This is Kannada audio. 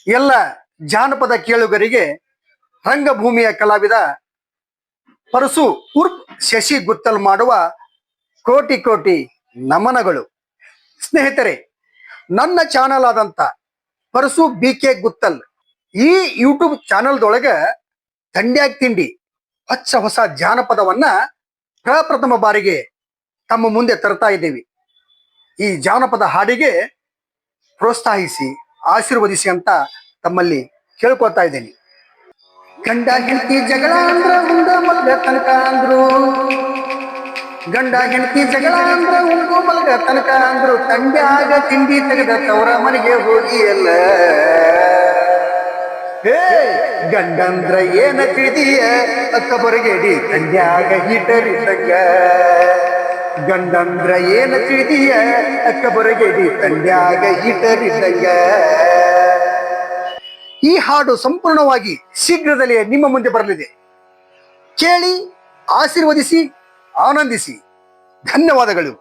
ಎಲ್ಲ ಜಾನಪದ ಕೇಳುಗರಿಗೆ ರಂಗಭೂಮಿಯ ಕಲಾವಿದ ಪರಸು ಉರ್ಫ್ ಶಶಿ ಗುತ್ತಲ್ ಮಾಡುವ ಕೋಟಿ ಕೋಟಿ ನಮನಗಳು. ಸ್ನೇಹಿತರೆ, ನನ್ನ ಚಾನಲ್ ಆದಂತ ಪರಸು BK ಗುತ್ತಲ್ ಈ ಯೂಟ್ಯೂಬ್ ಚಾನಲ್ದೊಳಗ ದಂಡ್ಯಾಗ ತಿಂಡಿ ಹೊಸ ಜಾನಪದವನ್ನ ಪ್ರಪ್ರಥಮ ಬಾರಿಗೆ ತಮ್ಮ ಮುಂದೆ ತರ್ತಾ ಇದ್ದೀವಿ. ಈ ಜಾನಪದ ಹಾಡಿಗೆ ಪ್ರೋತ್ಸಾಹಿಸಿ ಆಶೀರ್ವದಿಸಿ ಅಂತ ತಮ್ಮಲ್ಲಿ ಕೇಳ್ಕೊಳ್ತಾ ಇದ್ದೇನೆ. ಗಂಡ ಹೆಂಡತಿ ಜಗಳ ಅಂದ್ರ ಉಂಡ ಮಲ್ಗ ತನಕ ಅಂದ್ರು, ಗಂಡ ಹೆಂಡತಿ ಜಗಳ ಅಂದ್ರ ಉಂಡು ಮಲ್ಗ ತನಕ ಅಂದ್ರು, ತಂಡ್ಯಾಗ ತಿಂಡಿ ತೆಗೆದ ತವರ ಮನೆಗೆ ಹೋಗಿ ಎಲ್ಲ. ಹೇ ಗಂಡಂದ್ರ ಏನ ತಿಳಿದೀಯ ಅಕ್ಕ ಬರಗೇಡಿ ತಂಡ್ಯಾಗ ಹೀಟರಿದ್ದಂಗ, ಗಂಡಂದ್ರ ಏನ ತಿಳಿದೀಯ ಅಕ್ಕ ಬರಗೇಡಿ ತಂಡ್ಯಾಗ ಹೀಟರಿದ್ದಂಗ. ಈ ಹಾಡು ಸಂಪೂರ್ಣವಾಗಿ ಶೀಘ್ರದಲ್ಲೇ ನಿಮ್ಮ ಮುಂದೆ ಬರಲಿದೆ. ಕೇಳಿ, ಆಶೀರ್ವದಿಸಿ, ಆನಂದಿಸಿ. ಧನ್ಯವಾದಗಳು.